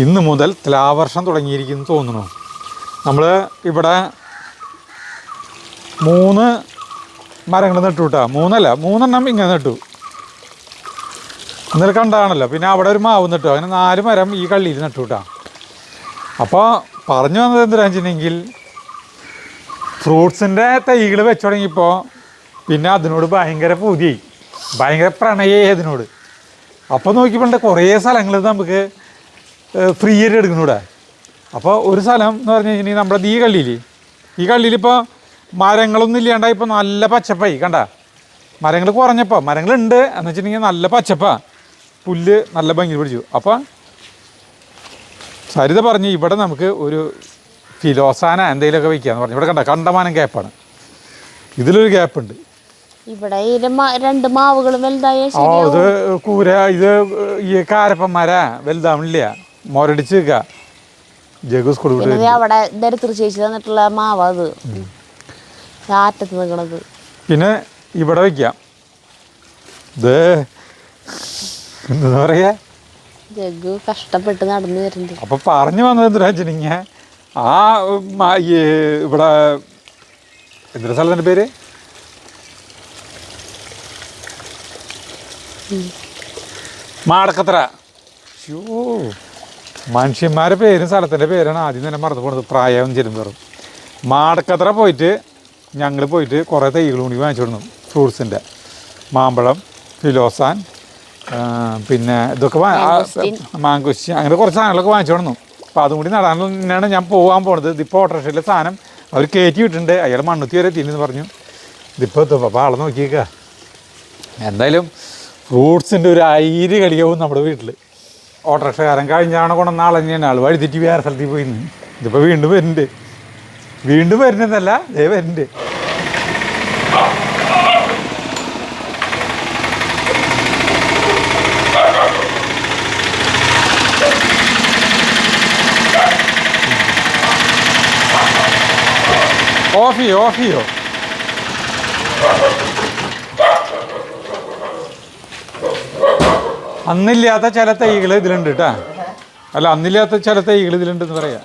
ഇന്ന് മുതൽ തുലാവർഷം തുടങ്ങിയിരിക്കുന്നു തോന്നുന്നു. നമ്മൾ ഇവിടെ 3 മരങ്ങൾ നട്ടു കേട്ടോ. 3 ഇങ്ങനെ നട്ടു. ഇന്നലെ കണ്ടാണല്ലോ. പിന്നെ അവിടെ ഒരു മാവ് നട്ടു. അങ്ങനെ 4 മരം ഈ കള്ളിയിൽ നട്ടു കേട്ടോ. അപ്പോൾ പറഞ്ഞു വന്നത് എന്താണെന്ന് വെച്ചിട്ടുണ്ടെങ്കിൽ ഫ്രൂട്ട്സിൻ്റെ തൈകൾ വെച്ച് തുടങ്ങിയപ്പോൾ പിന്നെ അതിനോട് ഭയങ്കര പൂതിയായി, ഭയങ്കര പ്രണയമായി അതിനോട്. അപ്പോൾ നോക്കിയപ്പോൾ കുറേ സ്ഥലങ്ങൾ നമുക്ക് ഫ്രീ ആയിട്ട് എടുക്കുന്നൂടെ. അപ്പോൾ ഒരു സ്ഥലം എന്ന് പറഞ്ഞു കഴിഞ്ഞാൽ നമ്മുടെ ഈ കള്ളിയിൽ ഇപ്പോൾ മരങ്ങളൊന്നും ഇല്ലാണ്ടായി. ഇപ്പോൾ നല്ല പച്ചപ്പായി കണ്ട. മരങ്ങൾ കുറഞ്ഞപ്പോൾ മരങ്ങളുണ്ട് എന്ന് വെച്ചിട്ടുണ്ടെങ്കിൽ നല്ല പച്ചപ്പാണ്, പുല്ല് നല്ല ഭംഗി പിടിച്ചു. അപ്പോൾ സരിത പറഞ്ഞ് ഇവിടെ നമുക്ക് ഒരു ഫിലോസാന എന്തെങ്കിലുമൊക്കെ വയ്ക്കാന്ന് പറഞ്ഞു. ഇവിടെ കണ്ടമാനം ഗ്യാപ്പാണ്, ഇതിലൊരു ഗ്യാപ്പുണ്ട്. ഇവിടെ 2 മാവുകളും വലുതായ ഇത് കൂര, ഇത് ഈ കാരപ്പന്മാര വലുതാവണില്ല, മൊരടിച്ച് നിൽക്കുക. ജഗു സ്കൂൾ അവിടെ ദരിദ്ര ചേച്ചി തന്നിട്ടുള്ള മാവ്, അത് ആറ്റത്ത് നിൽക്കണത്. പിന്നെ ഇവിടെ വയ്ക്കാം. ഇത് എന്താ പറയാ, ജഗു കഷ്ടപ്പെട്ട് നടന്നു വരുന്നുണ്ട്. അപ്പൊ പറഞ്ഞു വന്നത് എന്താ വെച്ചിട്ടുണ്ടെങ്കിൽ ഇവിടെ എന്തൊരു സ്ഥലത്തിൻ്റെ പേര്, മാടക്കത്ര. മനുഷ്യന്മാരുടെ പേരും സ്ഥലത്തിൻ്റെ പേരാണ് ആദ്യം തന്നെ മറന്നു പോണത്, പ്രായം ചെല്ലുമ്പോഴും. മാടക്കത്ര പോയിട്ട് ഞങ്ങൾ പോയിട്ട് കുറേ തൈകൾ കൂടി വാങ്ങിച്ചു കൊടുന്നു. ഫ്രൂട്ട്സിൻ്റെ മാമ്പഴം, ഫിലോസാൻ, പിന്നെ ഇതൊക്കെ മാങ്കോസ്റ്റി, അങ്ങനെ കുറച്ച് സാധനങ്ങളൊക്കെ വാങ്ങിച്ചു കൊടുന്നു. അപ്പോൾ അതും കൂടി നടാൻ തന്നെയാണ് ഞാൻ പോകാൻ പോണത്. ഇതിപ്പോൾ ഓട്ടോറിക്ഷയിലെ സാധനം അവർ കയറ്റി വിട്ടിട്ടുണ്ട്. അയാൾ മണ്ണുത്തി വരെ തിരിഞ്ഞെന്ന് പറഞ്ഞു. ഇതിപ്പോൾ എത്തും. അപ്പോൾ ആളെ നോക്കിയേക്കുക. എന്തായാലും ഫ്രൂട്ട്സിൻ്റെ ഒരു 1000 കളിയാവും നമ്മുടെ വീട്ടിൽ. ഓട്ടോറിക്ഷക്കാരൻ കഴിഞ്ഞാണ് കൊണ്ടുവന്ന ആൾ തന്നെയാണ്. ആൾ വഴി തെറ്റി വേറെ സ്ഥലത്തേക്ക് പോയിന്ന്. ഇതിപ്പോൾ വീണ്ടും വരുന്നതല്ല, ദേ വരുന്നുണ്ട്. ഓഫ് ചെയ്യോ. അന്നില്ലാത്ത ചില തൈകൾ ഇതിലുണ്ട് കേട്ടാ. അല്ല, അന്നില്ലാത്ത ചില തൈകൾ ഇതിലുണ്ടെന്ന് പറയാം.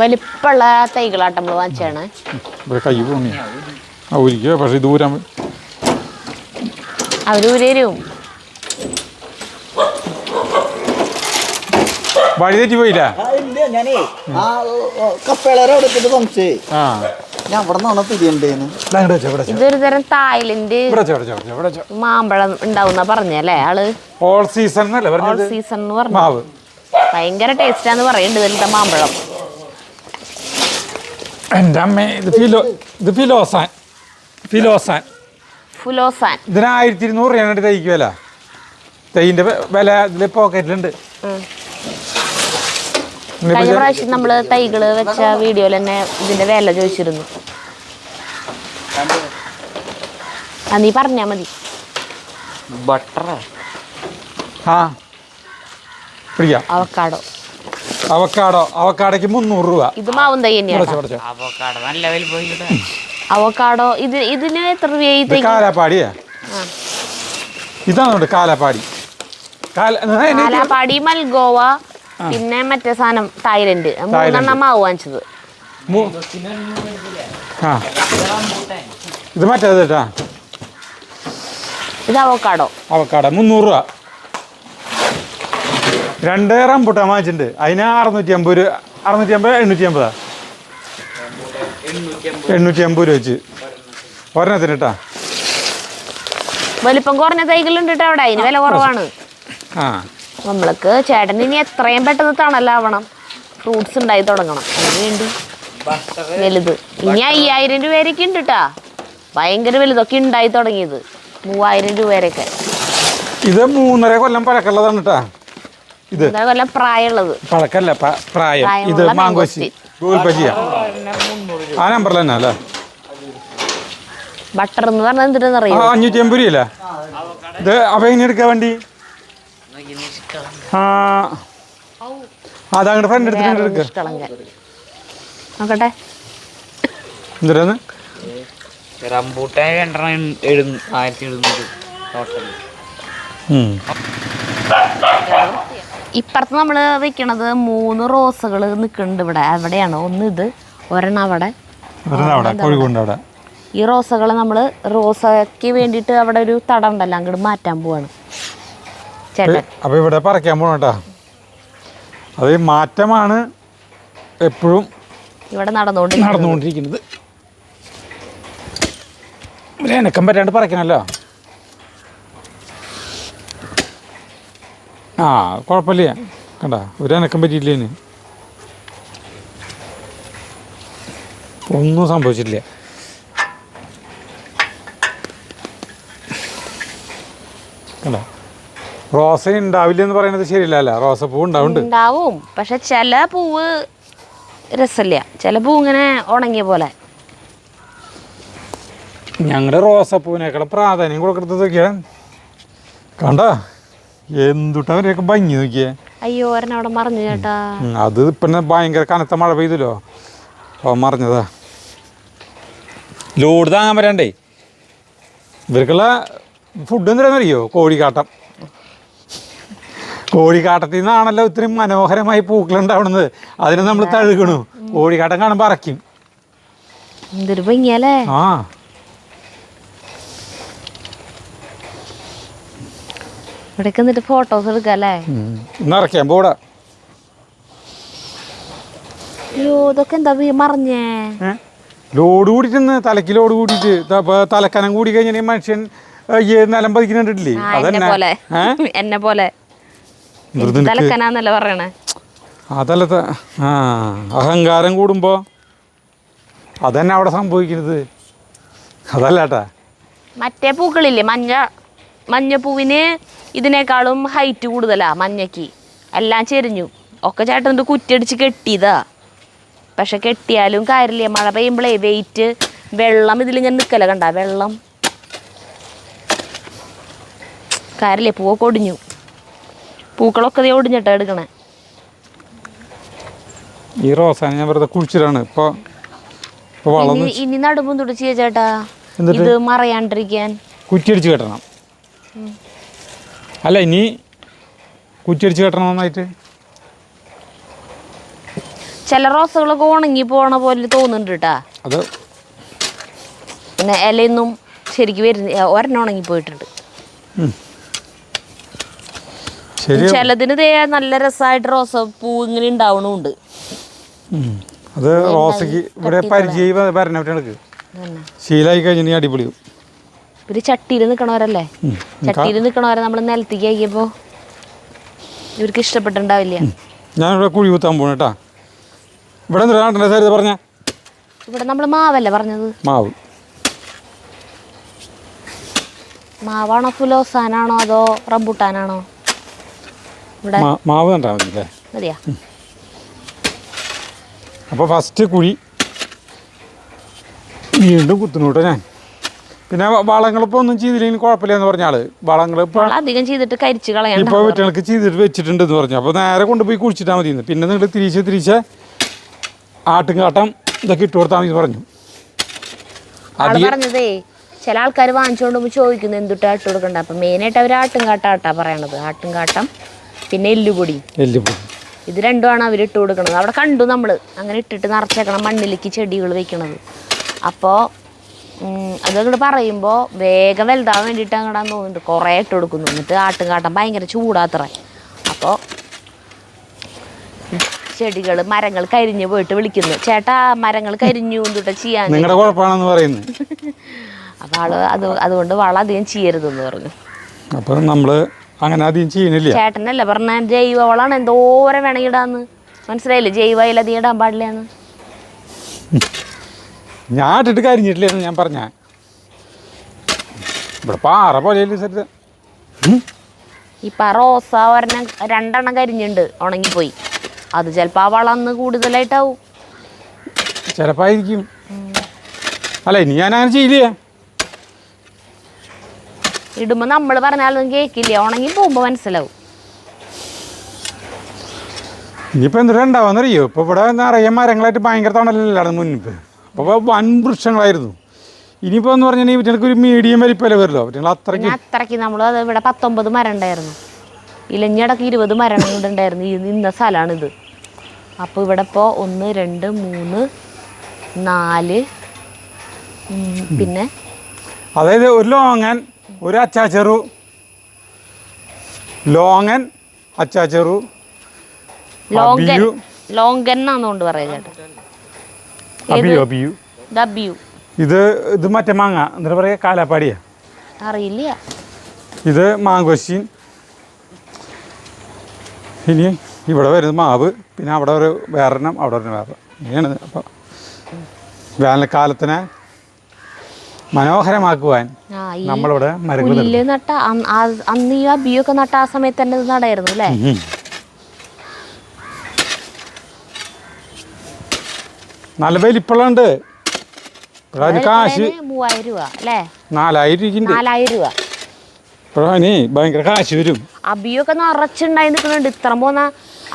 വലിപ്പമുള്ള തൈകളാട്ടം നമ്മൾ വാങ്ങിച്ചാണ്. കൈ പോണി ഒരിക്കോ, പക്ഷെ ദൂരം അവരൂരും വഴി തെറ്റി പോയില്ല. ഇതൊരു തരം തായ്ലൻഡ് മാമ്പഴം ഉണ്ടാവുന്ന പറഞ്ഞല്ലേ ആള്. ഓൾ സീസൺ പറഞ്ഞു. ഭയങ്കര ടേസ്റ്റാന്ന് പറയുന്നുണ്ട് ഇതിലത്തെ മാമ്പഴം. എൻ്റെ അമ്മ, ഇത് ഫിലോസാൻ. ഇതിന് 1200 രൂപയാണ് തൈക്ക് വില. തൈൻ്റെ വില ഇതിൽ പോക്കറ്റിലുണ്ട്. കഴിഞ്ഞ പ്രാവശ്യം നമ്മള് തൈകള് വെച്ച വീഡിയോയിൽ തന്നെ ഇതിന്റെ വില ചോദിച്ചിരുന്നു. നീ പറഞ്ഞാ മതി. അവക്കാടോക്ക് 300 രൂപ. ഇത് മാവും തൈ തന്നെയാണ്. അവക്കാടോ ഇതിന് എത്ര രൂപ? കാലാപ്പാടിയാ. ഇതാണ് കാലാപ്പാടി, മൽഗോവ, പിന്നെ മറ്റേ സാധനം തായ്ലൻഡ്. 3 മാവ് വാങ്ങിച്ചത്. ഇത് മറ്റേത് കേട്ടാ. ഇത് അവക്കാടോ 300 രൂപ. 2 റംബൂട്ടാൻ വാങ്ങിച്ചിട്ടുണ്ട്. അതിന് 650 രൂപ, 850 രൂപ വെച്ച് ഒരെണ്ണത്തിന് കേട്ടാ. വലിപ്പം കുറഞ്ഞ തൈകളുണ്ട് കേട്ടോ അവിടെ. അതിന് വില കുറവാണ്. നമ്മൾക്ക് ചേട്ടന് ഇനി എത്രയും പെട്ടെന്ന് തണലാവണം, ഫ്രൂട്ട്സ് ഉണ്ടായി തുടങ്ങണം. അതിനുവേണ്ടി വലുത് ഇനി 5000 രൂപ വരെയൊക്കെ ഉണ്ട് കേട്ടാ. ഭയങ്കര വലുതൊക്കെ ഉണ്ടായി തുടങ്ങിയത് 3000 രൂപ വരെയൊക്കെ. ഇത് 3.5 കൊല്ലം പഴക്കമുള്ളതാണ് കേട്ടാ. ഇത് കൊല്ലം പ്രായമുള്ളത്, പഴക്കല്ല പ്രായം. ഇത് മാങ്കോസ്റ്റി ആ നമ്പറിൽ തന്നെ അല്ലേ. ബട്ടർ എന്ന് പറഞ്ഞാൽ എന്തിനാ 550 രൂപയല്ലേ ഇത്. അപ്പൊ എങ്ങനെ എടുക്കാൻ വേണ്ടി അതങ്ങോട്ട് ഫ്രണ്ട് എടുത്തിട്ട് നോക്കട്ടെ. എന്തിനാന്ന് റംബൂട്ടാൻ 2 1700 ടോട്ടൽ. ഇപ്പുറത്ത് നമ്മൾ വെക്കണത് 3 റോസകൾ നിൽക്കുന്നുണ്ട് ഇവിടെ. എവിടെയാണ്? ഒന്ന് ഇത്, ഒരെണ്ണം അവിടെ, കോഴിക്കോട്. ഈ റോസകൾ നമ്മൾ റോസയ്ക്ക് വേണ്ടിയിട്ട് അവിടെ ഒരു തടം ഉണ്ടല്ലോ, അങ്ങോട്ട് മാറ്റാൻ പോവാണ് ചേട്ടൻ. അപ്പോൾ ഇവിടെ പറിക്കാൻ പോകണം. അത് മാറ്റമാണ് എപ്പോഴും ഇവിടെ നടന്നുകൊണ്ടിരിക്കുന്നത്. ഒരു എനക്കം പറ്റാണ്ട് പറിക്കണല്ലോ. ആ കുഴപ്പമില്ല, കണ്ട ഒരു എനക്കം പറ്റിയില്ലേന്, ഒന്നും സംഭവിച്ചിട്ടില്ല. കണ്ട റോസ ഉണ്ടാവില്ല എന്ന് പറയുന്നത് ശരിയല്ല. റോസപ്പൂ ഉണ്ടാവും, പക്ഷെ ചില പൂവ് രസമില്ല, ചില പൂ ഇങ്ങനെ ഉണങ്ങിയ പോലെ. ഞങ്ങളുടെ റോസപ്പൂവിനേക്കാളും പ്രാധാന്യം കൊടുക്കുന്നത് നോക്കിയാ കണ്ട എന്തുട്ടവരെയൊക്കെ ഭംഗി നോക്കിയേ. അയ്യോ ഒരെണ്ണം അവിടെ മറിഞ്ഞു ചേട്ടാ. അത് ഇപ്പം ഭയങ്കര കനത്ത മഴ പെയ്തല്ലോ, അപ്പോൾ മറിഞ്ഞതാ. ലോഡ് താങ്ങാൻ വരാണ്ടേ. ഇവർക്കുള്ള ഫുഡ് എന്തിനാണെന്നറിയോ? കോഴിക്കാട്ടത്തിൽ നിന്നാണല്ലോ ഇത്രയും മനോഹരമായി പൂക്കളുണ്ടാവുന്നത്. അതിന് നമ്മൾ തഴുകണു. കോഴിക്കാട്ടം കാണുമ്പോൾ അറയ്ക്കും. എന്തൊരു ഭംഗിയല്ലേ. ആ ഇവിടേക്ക് എന്നിട്ട് ഫോട്ടോസ് എടുക്കല്ലേ. ഇന്നറയ്ക്കാൻ പോടാ. അയ്യോ ഇതൊക്കെ എന്താ മറിഞ്ഞേ? ലോഡ് കൂടിയിട്ടെന്ന് തലയ്ക്ക് ലോഡ് കൂടിയിട്ട് തലക്കനം കൂടി കഴിഞ്ഞാൽ മനുഷ്യൻ നിലം പതിക്കുന്നുണ്ടില്ലേ? എന്നെ പോലെ തലക്കനാന്നല്ലേ പറയണേ. അതല്ല, അഹങ്കാരം കൂടുമ്പോ അതന്നെ അവിടെ സംഭവിക്കുന്നത്. അതല്ലേട്ടാ മറ്റേ പൂക്കളില്ലേ, മഞ്ഞപ്പൂവിന് ഇതിനേക്കാളും ഹൈറ്റ് കൂടുതലാ മഞ്ഞക്ക്. എല്ലാം ചെരിഞ്ഞു ഒക്കെ ചേട്ടൻ്റെ കുറ്റിയടിച്ച് കെട്ടിയതാ. പക്ഷെ കെട്ടിയാലും കാര്യമില്ല, മഴ പെയ്യുമ്പോഴേ വെയിറ്റ് വെള്ളം ഇതിലിങ്ങനെ നിൽക്കല, കണ്ട വെള്ളം കാര്യമില്ല. പൂവൊക്കെ ഒടിഞ്ഞു, പൂക്കളൊക്കെ ഒടിഞ്ഞിട്ടാ എടുക്കണേ. ഈ റോസാണ് ഞാൻ വെറുതെ കുഴിച്ചിട്ടാണ് ഇപ്പൊ. ഇനി നടുമ്പം തുടിച്ച് ചേട്ടാ ഇത് മറയാണ്ടിരിക്കാൻ കുറ്റിയടിച്ച് കെട്ടണം. അല്ല ഇനി കുറ്റിയടിച്ച് കെട്ടണം നന്നായിട്ട്. ചില റോസകളൊക്കെ ഉണങ്ങി പോണ പോലെ തോന്നുന്നുണ്ട് കേട്ടാ. അത് പിന്നെ ഇലയൊന്നും ശരിക്കും വരുന്ന, ഒരെണ്ണം ഉണങ്ങി പോയിട്ടുണ്ട്. ചിലതിന് നല്ല രസമായിട്ട് റോസ പൂ ഇങ്ങനെ ഉണ്ടാവണുണ്ട്. അത് റോസയ്ക്ക് ഇവിടെ പരിചയം വരണവർക്ക് ശീലമായി കഴിഞ്ഞാൽ അടിപൊളിയും. ഇവര് ചട്ടിയിൽ നിൽക്കണവരല്ലേ, ചട്ടിയിൽ നിൽക്കണവരെ നമ്മൾ നിലത്തേക്ക് ആക്കിയപ്പോൾ ഇവർക്ക് ഇഷ്ടപ്പെട്ടുണ്ടാവില്ല. ഞാനിവിടെ കുഴി കുത്താൻ പോണ കേട്ടാ. ഇവിടെ പറഞ്ഞ ഇവിടെ നമ്മൾ മാവല്ലേ പറഞ്ഞത്? മാവാണോ ഫുലോസാനാണോ അതോ റംബൂട്ടാനാണോ? ഇവിടെ മാവ് കണ്ടാൽ മതിയല്ലേ? മതിയാ. അപ്പോൾ ഫസ്റ്റ് കുഴി വീണ്ടും കുത്തുന്നു കേട്ടോ ഞാൻ. പിന്നെ വളങ്ങളിപ്പോൾ ഒന്നും ചെയ്തില്ലെങ്കിൽ കുഴപ്പമില്ല എന്ന് പറഞ്ഞാൽ വളങ്ങൾ ഇപ്പോൾ അധികം ചെയ്തിട്ട് കരിച്ച് കളയാം. ഇപ്പോൾ വീട്ടുകൾക്ക് ചെയ്തിട്ട് വെച്ചിട്ടുണ്ടെന്ന് പറഞ്ഞു. അപ്പോൾ നേരെ കൊണ്ടുപോയി കുഴിച്ചിട്ടാൽ മതി. പിന്നെ നിങ്ങൾ തിരിച്ച് ആട്ടുംകാട്ടം ഇതൊക്കെ ഇട്ട് കൊടുത്താൽ മതി പറഞ്ഞു. അത് പറഞ്ഞതേ ചില ആൾക്കാർ വാങ്ങിച്ചുകൊണ്ട് പോകുമ്പോൾ ചോദിക്കുന്നത് എന്തുട്ടാ ഇട്ട് കൊടുക്കണ്ട. അപ്പം മെയിനായിട്ട് അവർ ആട്ടുംകാട്ടാട്ടാ പറയണത്. ആട്ടുംകാട്ടം പിന്നെ എല്ലുപൊടി ഇത് രണ്ടുമാണ് അവർ ഇട്ട് കൊടുക്കണത്. അവിടെ കണ്ടു നമ്മൾ അങ്ങനെ ഇട്ടിട്ട് നിറച്ചേക്കണം മണ്ണിലേക്ക് ചെടികൾ വെക്കണത്. അപ്പോൾ അതങ്ങോട്ട് പറയുമ്പോൾ വേഗം വലുതാവാൻ വേണ്ടിയിട്ട് അങ്ങോട്ടാന്ന് തോന്നുന്നുണ്ട് കുറേ ഇട്ട് കൊടുക്കുന്നു. എന്നിട്ട് ആട്ടുംകാട്ടം ഭയങ്കര ചൂടാത്രേ. അപ്പോൾ ചെടികൾ മരങ്ങൾ കരിഞ്ഞു പോയിട്ട് വിളിക്കുന്നു, ചേട്ടാ മരങ്ങൾ കരിഞ്ഞു എന്തുട്ടാ ചെയ്യാൻ, നിങ്ങളുടെ കുഴപ്പമാണെന്ന് പറയുന്നു. അപ്പോൾ അതുകൊണ്ട് വളം അധികം ചെയ്യരുതെന്ന് പറഞ്ഞു. അപ്പോൾ നമ്മൾ അങ്ങനെ അധികം ചെയ്യണില്ല. ചേട്ടനല്ലേ പറഞ്ഞ ജൈവവളമാണ് എന്തോരം വേണമെങ്കിൽ ഇടാന്ന്, മനസ്സിലായില്ലേ? ജൈവയിൽ അധികം ഇടാൻ പാടില്ലാന്ന്. ഞാൻ ഇട്ടിട്ട് കരിഞ്ഞിട്ടില്ലെന്ന് ഞാൻ പറഞ്ഞ. ഇവിടെ പാറ പോലെ ഇപ്പം റോസ ഒരെണ്ണം 2 എണ്ണം കരിഞ്ഞുണ്ട്, ഉണങ്ങിപ്പോയി. അത് ചിലപ്പോൾ ആ വളം അന്ന് കൂടുതലായിട്ടാവും. ചിലപ്പോൾ ആയിരിക്കും. അല്ല ഇനി ഞാൻ അങ്ങനെ ചെയ്യില്ലേ. ഇടുമ്പോൾ നമ്മൾ പറഞ്ഞാലൊന്നും കേൾക്കില്ല, ഉണങ്ങി പോകുമ്പോൾ മനസ്സിലാവും. ഇനിയിപ്പോൾ എന്തൊരു ഉണ്ടാവാന്നറിയോ? ഇപ്പോൾ ഇവിടെ നിറയെ മരങ്ങളായിട്ട് ഭയങ്കര തണലില്ലായിരുന്നു മുന്നിപ്പോൾ. അപ്പോൾ വൻ വൃക്ഷങ്ങളായിരുന്നു. ഇനിയിപ്പോൾ എന്ന് പറഞ്ഞാൽ ഇവറ്റങ്ങൾക്ക് ഒരു മീഡിയം വലിപ്പമല്ലേ വരുമല്ലോ. അത്രയ്ക്ക് നമ്മൾ അത് ഇവിടെ 19 മരം ഉണ്ടായിരുന്നു. ഇലഞ്ഞടക്ക് 20 മരങ്ങൾ ഇവിടെ ഉണ്ടായിരുന്നു. ഈ നിന്ന സ്ഥലമാണിത്. അപ്പോൾ ഇവിടെ ഇപ്പോൾ 1 2 3 4 പിന്നെ അതായത് ഒരു ലോങ്ങൻ, ഒരു അച്ചാച്ചെറു, ലോങ്ങൻ, അച്ചാച്ചെറു, ലോങ്കൻ എന്നാന്നുകൊണ്ട് പറയാം ചേട്ടാ. അബിയു. ഡബ്യു. ഇത് മറ്റേ മാങ്ങ എന്താ പറയുക, കാലാപ്പാടിയാ, അറിയില്ല. ഇത് മാങ്കോശീൻ. ഇനി ഇവിടെ വരുന്നത് മാവ്, പിന്നെ അവിടെ ഒരു വേറെണ്ണം, അവിടെ ഒരു വേറെ, ഇങ്ങനെയാണ്. അപ്പോൾ വേനൽക്കാലത്തിനെ മനോഹരമാക്കുവാൻ നമ്മളിവിടെ പുല്ല് നട്ട അന്ന് ഈ അബിയൊക്കെ നട്ട ആ സമയത്ത് തന്നെ ഇത് നടായിരുന്നു അല്ലേ? നല്ല വലിപ്പമുണ്ട്. കാശ് 3000 രൂപ അല്ലേ? 4000 രൂപ. ഇപ്പോഴാണ് ഭയങ്കര കാശ് വരും. അബിയൊക്കെ നിറച്ചുണ്ടായി നിൽക്കുന്നുണ്ട്. ഇത്ര പോന്ന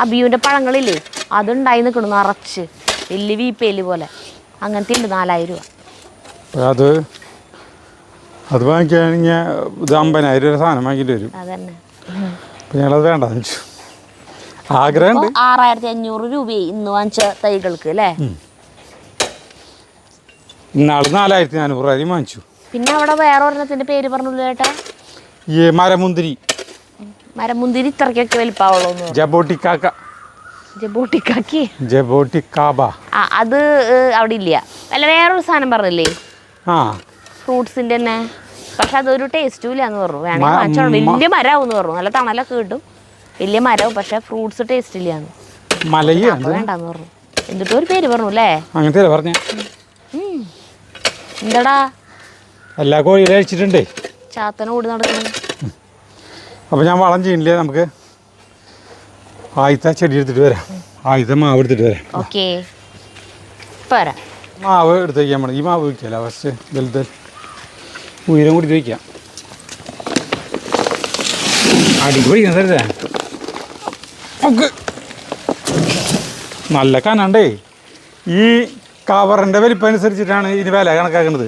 അബിയുവിന്റെ പഴങ്ങളില്ലേ, അതുണ്ടായി നിൽക്കണം നിറച്ച്, വലിയ വീപ്പേല് പോലെ. അങ്ങനത്തെ ഉണ്ട് 4000 രൂപ. അത് വാങ്ങിക്കുകയാണെങ്കിൽ ഇത് 50,000 രൂപ സാധനം വാങ്ങിയിട്ട് വരും. അതന്നെ. അപ്പം ഞങ്ങളത് വേണ്ട വെച്ചു. ആഗ്രഹമുണ്ട്. 6500 രൂപയായി ഇന്ന് വാങ്ങിച്ച തൈകൾക്ക് അല്ലേ? ഇന്നാള് 4400 രൂപ വാങ്ങിച്ചു. പിന്നെ അവിടെ വേറെ ഒരെണ്ണത്തിന്റെ പേര് പറഞ്ഞില്ല ചേട്ടാ, ഈ മരമുന്തിരി. മരമുന്തിരി ഇത്രക്കൊക്കെ വലിപ്പാവുള്ളൂ. ജബോട്ടിക്കാബ. അത് അവിടെ ഇല്ല. അല്ല വേറൊരു സാധനം പറഞ്ഞില്ലേ, ഫ്രൂട്ട്സിന്റെ തന്നെ. പക്ഷെ അതൊരു ടേസ്റ്റും ഇല്ല എന്ന് പറഞ്ഞു. വേണമെങ്കിൽ വാങ്ങിച്ചോളൂ. വലിയ മരമാവും എന്ന് പറഞ്ഞു. നല്ല തണലൊക്കെ കിട്ടും, വലിയ മരവും. പക്ഷെ ഫ്രൂട്ട്സ് ടേസ്റ്റ് ഇല്ലാന്ന്, വേണ്ടാന്ന് പറഞ്ഞു. എന്നിട്ട് ഒരു പേര് പറഞ്ഞു അല്ലേ? അങ്ങനത്തെ പറഞ്ഞ എന്താടാ എല്ലാ കോഴിയും കഴിച്ചിട്ടുണ്ടേ, ചാത്തന ഓടി നടക്കുന്നു. അപ്പോൾ ഞാൻ വളം ചെയ്യണില്ലേ, നമുക്ക് ആദ്യത്തെ ചെടി എടുത്തിട്ട് വരാം. ആദ്യത്തെ മാവ് എടുത്തിട്ട് വരാം. ഓക്കെ, പോരാ. മാവ് എടുത്ത് വയ്ക്കാൻ വേണം. ഈ മാവ് വയ്ക്കല്ല, ഫസ്റ്റ് വലുത് ഉയരം കൂടി വയ്ക്കാം. അടിക്ക് വയ്ക്കണം തരുതേ. നമുക്ക് നല്ല കനണ്ടേ. ഈ കവറിൻ്റെ വലിപ്പം അനുസരിച്ചിട്ടാണ് ഇതിന് വില കണക്കാക്കുന്നത്.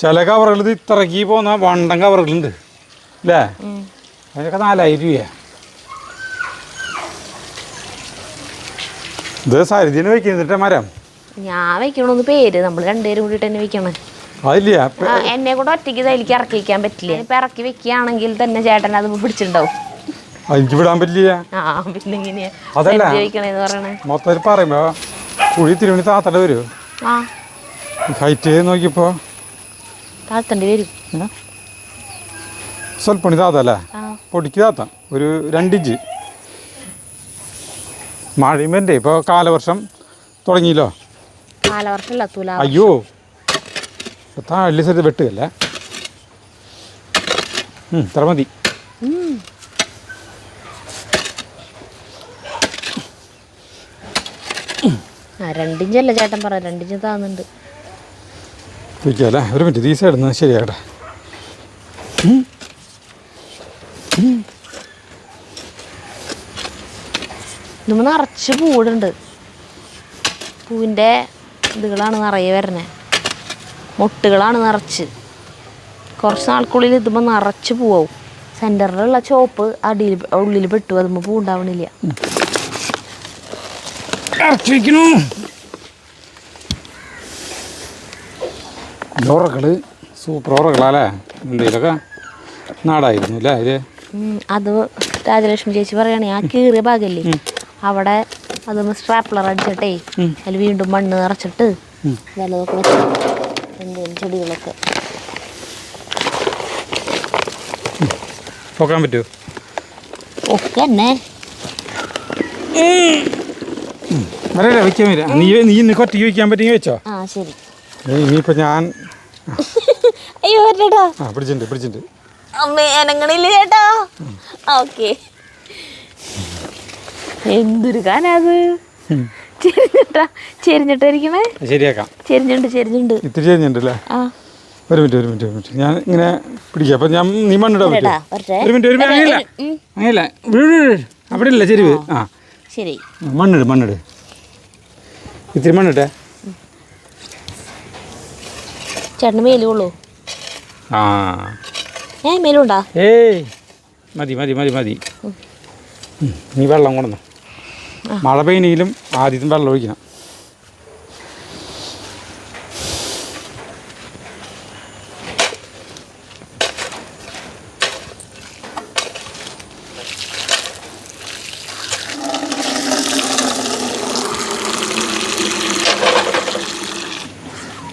ചില കവറുകൾ ഇത് ഇത്രയ്ക്ക് പോകുന്ന വണ്ടൻ കവറുകളുണ്ട് അല്ലേ? അതിനൊക്കെ 4000 രൂപയാണ്. ഇത് സരിതിന് വയ്ക്കുന്നിട്ട് മരം ഞാൻ വെക്കണമെന്ന് പേര് നമ്മൾ രണ്ടുപേരും കൂടിയിട്ട് തന്നെ വെക്കണേ. അതില്ല, എന്നെ കൂടെ ഒറ്റയ്ക്ക് ഇതിലേക്ക് ഇറക്കി വെക്കാൻ പറ്റില്ല. ഇപ്പൊ ഇറക്കി വെക്കുകയാണെങ്കിൽ തന്നെ ചേട്ടൻ അത് പിടിച്ചിട്ടുണ്ടാവും. എനിക്ക് വിടാൻ പറ്റില്ല. പിന്നെ എങ്ങനെയാ അതല്ല വെക്കണേന്ന് പറയണേ. മൊത്തത്തിൽ പറയുമ്പോ കുഴി തിരുവണി താത്തട വരുമോ? ഹൈറ്റ് നോക്കിയപ്പോ താത്തണ്ടി വരും. സ്വൽപ്പണി താത്തല്ലേ, പൊടിക്ക് താത്താം. ഒരു 2 ഇഞ്ച്. മഴയും വരണ്ടേ, ഇപ്പോൾ കാലവർഷം തുടങ്ങിയല്ലോ. കാലവർഷമല്ല, തുലാവർഷം. അയ്യോ, താഴെ സ്ഥലത്ത് വെട്ടുകല്ലേ. ഇത്ര മതി. 2 ഇഞ്ചല്ല ചേട്ടൻ പറ, 2 ഇഞ്ച് താന്നുണ്ട്. വയ്ക്കല്ലേ, ഒരു മിനിറ്റ്. ഈ സൈഡിൽ നിന്ന് ശരിയാകട്ടെ. നമ്മൾ നിറച്ച് പൂടുണ്ട്. പൂവിൻ്റെ ഇതുകളാണ് നിറയെ വരണേ, മൊട്ടുകളാണ് നിറച്ച്. കുറച്ച് നാൾക്കുള്ളിൽ ഇതുമ്പോൾ നിറച്ച് പൂവാവും. സെൻറ്ററിലുള്ള ചോപ്പ് അടിയിൽ ഉള്ളിൽ പെട്ടു, അതുമ്പോൾ പൂ ഉണ്ടാവണില്ല. ഉറകള് സൂപ്പർ ഉറകളല്ലേ, എന്തെങ്കിലുമൊക്കെ നാടായിരുന്നു അല്ലേ ഇത്. അത് രാജലക്ഷ്മി ചേച്ചി പറയുകയാണെ, ആ കീറിയ ഭാഗമല്ലേ അവിടെ അതൊന്ന് സ്ട്രാപ്ലർ അടിച്ചിട്ടേ അതിൽ വീണ്ടും മണ്ണ് നിറച്ചിട്ട് നല്ലതൊക്കെ വെച്ചു എന്തെങ്കിലും ചെടികളൊക്കെ നോക്കാൻ പറ്റുമോ? ഒക്കെ തന്നെ വരട്ടെ, വയ്ക്കാൻ വരാം. നീ ഇന്ന് കൊറ്റയ്ക്ക് വയ്ക്കാൻ പറ്റുമെങ്കിൽ വെച്ചോ. ആ ശരി. ഇനിയിപ്പോൾ ഞാൻ അയ്യോ ചേട്ടാ പിടിച്ചിട്ടുണ്ട്. അമ്മേ അനങ്ങണില്ല ചേട്ടാ. ഓക്കെ, എന്തൊരു കാനത് ചെരിഞ്ഞിട്ടായിരിക്കണേ. ശരിയാക്കാം. ചെരിഞ്ഞുണ്ട് ഇത്തിരി ചെരിഞ്ഞുണ്ടല്ലേ. ഒരു മിനിറ്റ് ഞാൻ ഇങ്ങനെ പിടിക്കാം. അപ്പം നീ മണ്ണിടാൻ പറ്റും. ഒരു മിനിറ്റ് അങ്ങനെയല്ല, അവിടെ ഇല്ല ചെരിവ്. ശരി, മണ്ണിട് ഇത്തിരി മണ്ണിട്ടെ. ചേട്ടന് മേലുള്ളൂ. മേലുണ്ടാ? ഏയ് മതി. ഇനി വെള്ളം കൊണ്ടുവന്നു. മഴ പെയ്യണെങ്കിലും ആദ്യത്തെ വെള്ളം ഒഴിക്കണം.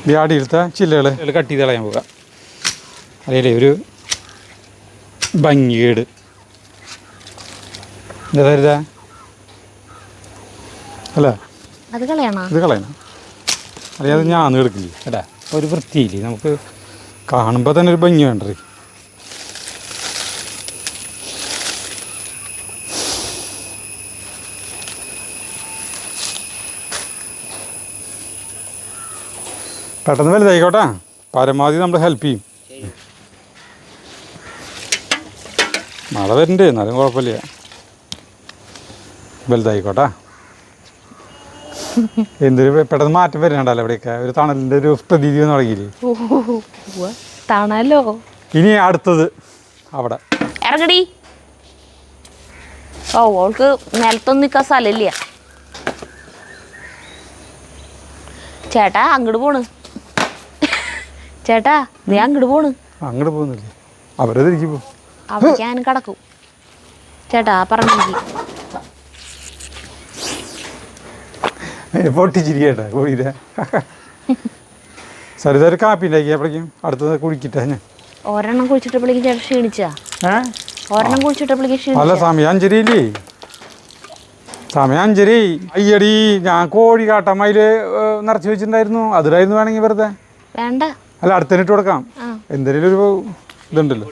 ഈ അടിയിലത്തെ ചില്ലകൾ കട്ട് ചെയ്ത് കളയാൻ പോവുക. അല്ലെങ്കിൽ ഒരു ഭംഗികേട് എന്താ കരുതാ അല്ല ഇത് കളയണം. അല്ലെങ്കിൽ അത് ഞാന്ന് എടുക്കില്ലേ കേട്ടാ. ഒരു വൃത്തിയില്ലേ, നമുക്ക് കാണുമ്പോൾ തന്നെ ഒരു ഭംഗി വേണ്ടത്. പെട്ടെന്ന് വലുതായിക്കോട്ടെ, പരമാവധി നമ്മൾ ഹെൽപ്പ് ചെയ്യും. മഴ വരണ്ടേ, എന്നാലും കുഴപ്പമില്ല, വലുതായിക്കോട്ടെ. എന്തൊരു പെട്ടെന്ന് മാറ്റം വരുന്നുണ്ടല്ലോ ഇവിടെയൊക്കെ, ഒരു തണലിൻ്റെ ഒരു പ്രതീതി തുടങ്ങിയില്ലേ. തണലോ? ഇനി അടുത്തത് അവിടെ ഇറങ്ങടി. ഓ അവൾക്ക് നിലത്തൊന്നും നിൽക്കാൻ സ്ഥലമില്ല. ചേട്ടാ അങ്ങോട്ട് പോണ്. ചേട്ടാ നീ അങ്ങോട്ട് പോണ്. അങ്ങോട്ട് പോകുന്നില്ലേ, അവരെ തിരിച്ചു പോകും. അവിടെ ഞാൻ കിടക്കും. ചേട്ടാ പറഞ്ഞിരിക്കും. പൊട്ടിച്ചിരിക്കട്ടെ കോഴിയുടെ. സരിത ഒരു കാപ്പി ഉണ്ടാക്കി അപ്പോഴേക്കും അടുത്തത് കുടിക്കട്ടെ. ഞാൻ ഒരെണ്ണം കുഴിച്ചിട്ടപ്പോഴേക്കും ചേട്ടൻ ക്ഷീണിച്ചാ? ഒരെണ്ണം കുഴിച്ചിട്ടപ്പോഴേക്കും ക്ഷീണിച്ച? അല്ല, സമയം 5:30 സമയം 5:30. അയ്യടി, ഞാൻ കോഴി കാട്ടമ്മയിൽ നിറച്ച് വെച്ചിട്ടുണ്ടായിരുന്നു, അതിലായിരുന്നു വേണമെങ്കിൽ വെറുതെ. വേണ്ട, അല്ല അടുത്തന്നെ ഇട്ട് കൊടുക്കാം. എന്തെങ്കിലും ഒരു ഇതുണ്ടല്ലോ.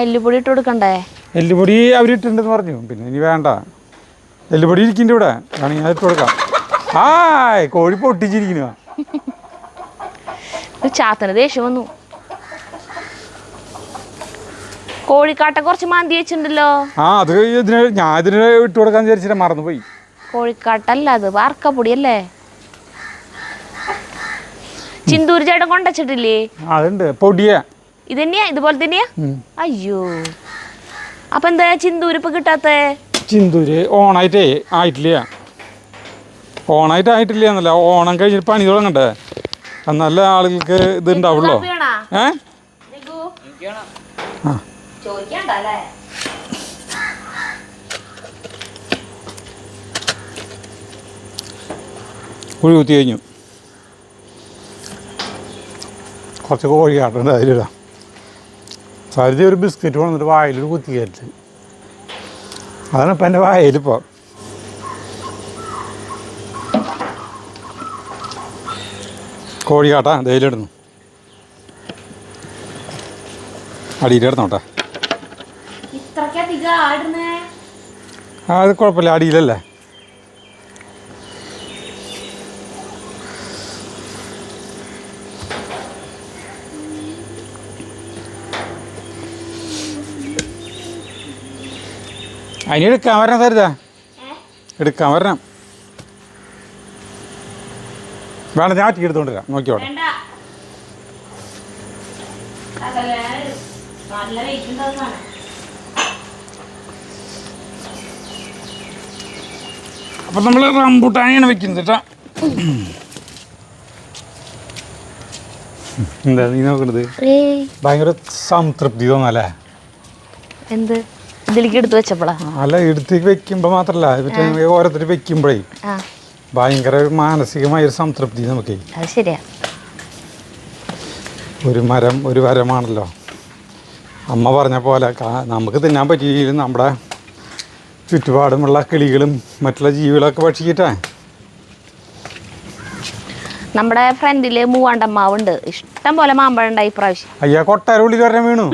എല്ലുപൊടി ഇട്ട് കൊടുക്കണ്ടേ? എല്ലുപൊടി അവരിട്ടുണ്ടെന്ന് പറഞ്ഞു. പിന്നെ ഇനി വേണ്ട, എല്ലുപൊടി ഇരിക്കുന്നുണ്ട് ഇവിടെ, വേണമെങ്കിൽ അത് ഇട്ട് കൊടുക്കാം. കോഴി പൊട്ടിച്ചിരിക്കുന്നു. ചാത്തന് ദേഷ്യം വന്നു. കോഴിക്കാട്ട കുറച്ച് മാന്തി വെച്ചിട്ടുണ്ടല്ലോ. അത് ഞാൻ ഇതിന് ഇട്ട് കൊടുക്കാൻ വിചാരിച്ചിട്ട് മറന്നുപോയി. കോഴിക്കാട്ടല്ല, അത് വാർക്കപ്പൊടിയല്ലേ. ചിന്തൂര് ചേട്ടൻ കൊണ്ടുവച്ചിട്ടില്ലേ? അതുണ്ട്, പൊടിയാ. ഇതന്നെയാ, ഇതുപോലെ തന്നെയാ. അയ്യോ, അപ്പൊ എന്താ ചിന്തൂര് ഇപ്പൊ കിട്ടാത്ത? ചിന്തൂര് ഓണായിട്ടേ ആയിട്ടില്ല. ഓണായിട്ടായിട്ടില്ല എന്നല്ല, ഓണം കഴിഞ്ഞിട്ട് പണി തുടങ്ങണ്ടേ, നല്ല ആളുകൾക്ക് ഇത് ഉണ്ടാവുള്ളൂ. കുഴി കുത്തി കഴിഞ്ഞു. കുറച്ച് കോഴി കാട്ടുണ്ട് അതിലിടാം. സരിത ഒരു ബിസ്ക്കറ്റ് കൊണ്ടിട്ട് വായിലൊരു കുത്തി കയറ്റി. അതാണ് ഇപ്പം എൻ്റെ വായലിപ്പോൾ. കോഴിക്കാട്ടാ ദയിലിടുന്നു, അടിയിലിടണോട്ടെ. അത് കുഴപ്പമില്ല, അടിയിലല്ലേ. അതിന് എടുക്കാൻ വരണം സരിതാ, എടുക്കാൻ വരണം. വേണ്ട, ഞാൻ ഒറ്റയ്ക്ക് എടുത്തോണ്ട് വരാം, നോക്കിയോട്ടെ. അപ്പം നമ്മൾ റംബൂട്ടാനാണ് വെക്കുന്നത് കേട്ടോ. എന്താ നീ നോക്കണത്? ഭയങ്കര സംതൃപ്തി തോന്നല്ലേ? എന്ത് ഇതിലേക്ക് എടുത്ത് വെച്ചപ്പോഴാ? അല്ല, എടുത്ത് വെക്കുമ്പോൾ മാത്രല്ല, ഓരോരുത്തർ വെക്കുമ്പോഴേ ഭയങ്കര മാനസികമായൊരു സംതൃപ്തി നമുക്ക്. അത് ശരിയാ. ഒരു മരം ഒരു വരമാണല്ലോ. അമ്മ പറഞ്ഞ പോലെ നമുക്ക് തിന്നാൻ പറ്റിയില്ലെങ്കിലും നമ്മുടെ ചുറ്റുപാടുമുള്ള കിളികളും മറ്റുള്ള ജീവികളൊക്കെ ഭക്ഷിക്കട്ടെ. നമ്മുടെ ഫ്രണ്ടില് മൂവാണ്ടമ്മാവുണ്ട്, ഇഷ്ടം പോലെ മാമ്പഴം ഉണ്ടായി ഇപ്രാവശ്യം. അയ്യാ, കൊട്ടാരുള്ളിൽ ഒരെണ്ണം വീണു.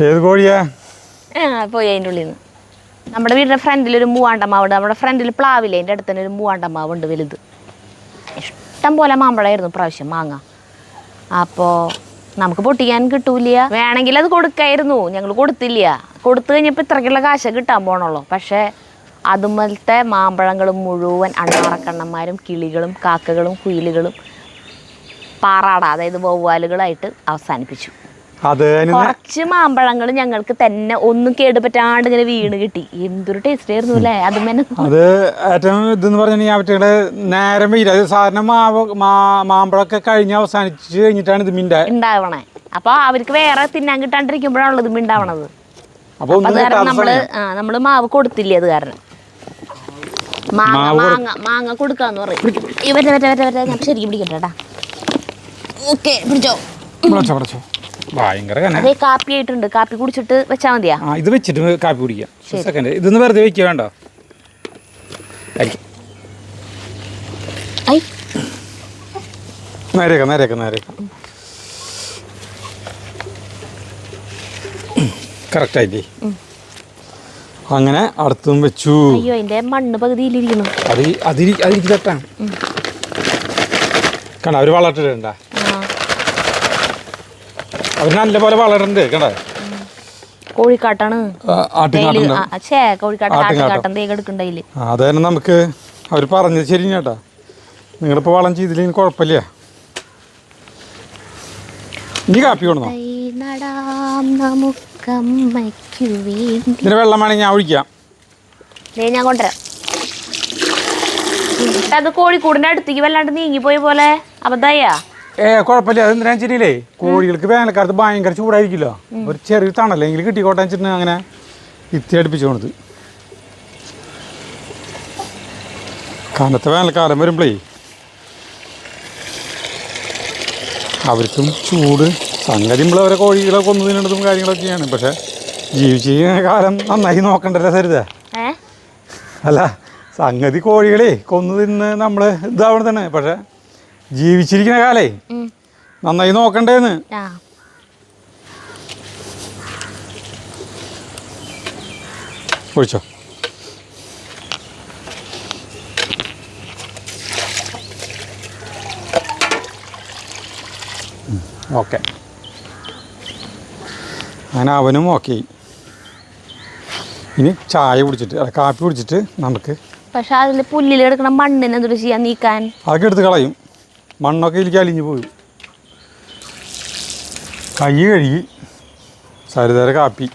ഏത് കോഴിയാ? പോയി അതിൻ്റെ ഉള്ളിൽ നിന്ന്. നമ്മുടെ വീടിൻ്റെ ഫ്രണ്ടിൽ ഒരു മൂവാണ്ടമ്മാവുണ്ട്. നമ്മുടെ ഫ്രണ്ടിൽ പ്ലാവില്ലേ, അതിൻ്റെ അടുത്ത് തന്നെ ഒരു മൂവാണ്ടമ്മാവുണ്ട് വലുത്. ഇഷ്ടം പോലെ മാമ്പഴമായിരുന്നു ഇപ്രാവശ്യം, മാങ്ങ. അപ്പോൾ നമുക്ക് പൊട്ടിക്കാൻ കിട്ടൂല. വേണമെങ്കിൽ അത് കൊടുക്കായിരുന്നു, ഞങ്ങൾ കൊടുത്തില്ല. കൊടുത്തു കഴിഞ്ഞപ്പോൾ ഇത്രയ്ക്കുള്ള കാശ് കിട്ടാൻ പോകണുള്ളൂ. പക്ഷേ അതുപോലത്തെ മാമ്പഴങ്ങൾ മുഴുവൻ അണ്ണാറക്കണ്ണന്മാരും കിളികളും കാക്കകളും കുയിലുകളും പാറാട, അതായത് വവ്വാലുകളായിട്ട് അവസാനിപ്പിച്ചു. അത് കുറച്ച് മാമ്പഴങ്ങൾ ഞങ്ങൾക്ക് തന്നെ ഒന്നും കേടുപറ്റാണ്ട് ഇങ്ങനെ വീണ് കിട്ടി. എന്തൊരു ടേസ്റ്റ് ആയിരുന്നു അല്ലേ അത്. അത് ഏറ്റവും ഇതെന്ന് പറഞ്ഞാൽ അവറ്റകള് നേരം വെയില്ല. അത് സാധാരണ മാമ്പഴമൊക്കെ കഴിഞ്ഞ് അവസാനിച്ച് കഴിഞ്ഞിട്ടാണ് ഇത് ഉണ്ടാവണേ. അപ്പൊ അവർക്ക് വേറെ തിന്നാൻ കിട്ടാണ്ടിരിക്കുമ്പോഴാണല്ലോ ഇത് ഉണ്ടാവണത്. അപ്പൊ നമ്മള് മാവ് കൊടുത്തില്ലേ അത് കാരണം. മാങ്ങ കൊടുക്കാന്ന് പറയും. ഞാൻ ശരിക്കും പിടിക്കട്ടെടാ. ഓക്കെ പിടിച്ചോ. ഭയങ്കര അതെ കാപ്പി ആയിട്ടുണ്ട്. കാപ്പി കുടിച്ചിട്ട് വെച്ചാൽ മതിയാ. ഇത് വെച്ചിട്ട് കാപ്പി കുടിക്കാം. സെക്കൻഡ് ഇതൊന്ന് വെറുതെ വെക്കുക വേണ്ട. നേരേക്കാം കറക്റ്റായില്ലേ? അങ്ങനെ അടുത്തും വെച്ചു. അയ്യോ അതിന്റെ മണ്ണ് പകുതിയിലിരിക്കുന്നു. അതിരിക്കും തെറ്റാണ്. കണ്ട അവര് വളർത്തിട്ടുണ്ടാ. അവര് നല്ല പോലെ വളരുന്നുണ്ട്. കണ്ട കോഴിക്കാട്ടാണ്. അത് തന്നെ നമുക്ക് അവർ പറഞ്ഞത് ശരി കേട്ടാ. നിങ്ങളിപ്പോ വളം ചെയ്തില്ലെങ്കിൽ കുഴപ്പമില്ല. ഇനി കാപ്പി കൊണ്ടോ? ഇതിന് വെള്ളം വേണമെങ്കിൽ ഞാൻ ഒഴിക്കാം. ഞാൻ കൊണ്ടുവരാം. അത് കോഴിക്കൂടിന്റെ അടുത്തേക്ക് വല്ലാണ്ട് നീങ്ങിപ്പോയ പോലെ അബദ്ധയാ. കുഴപ്പമില്ല. അതെന്തിനാ വെച്ചിട്ടില്ലേ, കോഴികൾക്ക് വേനൽക്കാലത്ത് ഭയങ്കര ചൂടായിരിക്കില്ലോ. ഒരു ചെറിയ തണലെങ്കിലും കിട്ടിക്കോട്ടെ വെച്ചിട്ട് അങ്ങനെ ഇത്തി അടുപ്പിച്ചു കൊടുത്ത്. കനത്ത വേനൽക്കാലം വരുമ്പോഴേ അവർക്കും ചൂട്. സംഗതി അവരെ കോഴികളെ കൊന്നു തിന്നണതും കാര്യങ്ങളൊക്കെയാണ്. പക്ഷെ ജീവിച്ചിരിക്കുന്ന കാലം നന്നായി നോക്കണ്ടല്ലോ സരിത. അല്ല സംഗതി കോഴികളെ കൊന്നു തിന്ന് നമ്മൾ ഇതാവണ തന്നെ. പക്ഷെ ജീവിച്ചിരിക്കുന്ന കാലേ നന്നായി നോക്കണ്ടേന്ന്. ഒഴിച്ചോ. ഓക്കെ അങ്ങനെ അവനും ഓക്കെ. ഇനി ചായ കുടിച്ചിട്ട് കാപ്പി കുടിച്ചിട്ട് നമുക്ക്. പക്ഷെ അതിൽ പുല്ലിൽ കിടക്കണ മണ്ണിന് എന്തൊരു ചെയ്യാൻ നീക്കാൻ അതൊക്കെ എടുത്ത് കളയും. മണ്ണൊക്കെ ഇതിലേക്ക് അലിഞ്ഞു പോയി. കൈ കഴുകി സരിതര കാപ്പി.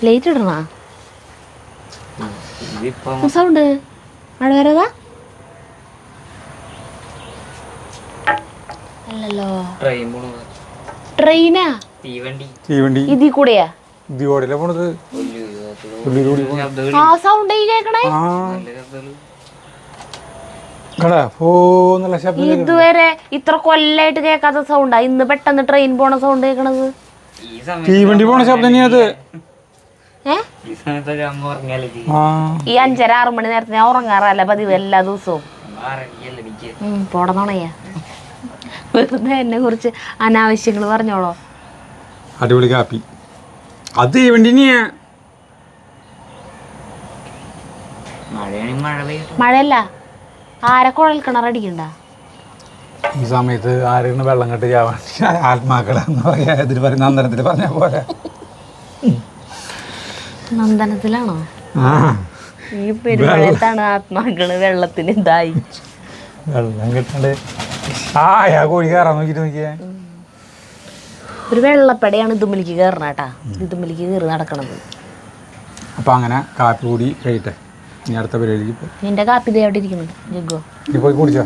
ലൈറ്റ് ഇടണ സൗണ്ട് മഴ വരതാ അല്ലല്ലോ. ട്രെയിനാ തീവണ്ടി ഇതി കൂടെയാ ഇതിലൂടെ പോണത്. ആ സൗണ്ട് കേക്കണേ. ഇതുവരെ ഇത്ര കൊല്ലായിട്ട് കേൾക്കാത്ത സൗണ്ടാ. ഇന്ന് പെട്ടെന്ന് ട്രെയിൻ പോണ സൗണ്ട് കേക്കണത്. തീവണ്ടി പോണ ശബ്ദം തന്നെയത്. ഈ 5:30-6 മണി നേരത്തെ ഞാൻ ഉറങ്ങാറല്ല പതിവ് എല്ലാ ദിവസവും. പോടണോണയ്യാ വെറുതെ എന്നെ കുറിച്ച് അനാവശ്യങ്ങൾ പറഞ്ഞോളോ. അടിപൊളി കാപ്പി. അത് തീവണ്ടി മഴയല്ല ആരെ കുഴൽ കിണറടിക്കണ്ട. ഈ സമയത്ത് ആരെങ്കിലും വെള്ളം കെട്ടി ചാവാൻ ആത്മാക്കളെന്ന് പറയാ. ഇതിൽ പറയുന്ന നന്ദനത്തിൽ പറഞ്ഞ പോലെ. നന്ദനത്തിലാണോ? ഈ പെരുമഴത്താണ് ആത്മാക്കള് വെള്ളത്തിന് ഇതായി. വെള്ളം കിട്ടണ്ടേ. കോഴി കയറാൻ നോക്കിട്ട് നോക്കിയേ. ഒരു വെള്ളപ്പടയാണ് ഇതുമ്മിലേക്ക് കയറണേട്ടാ. ഇതുമ്മിലേക്ക് കയറി നടക്കണത്. അപ്പൊ അങ്ങനെ കാപ്പി കൂടി കഴിയട്ടെ. ഇനി അടുത്ത പരിപാടിക്ക് നിന്റെ കാപ്പി അവിടെ ഇരിക്കുന്നു ജഗ്ഗോ. പോയി കുടിച്ചോ.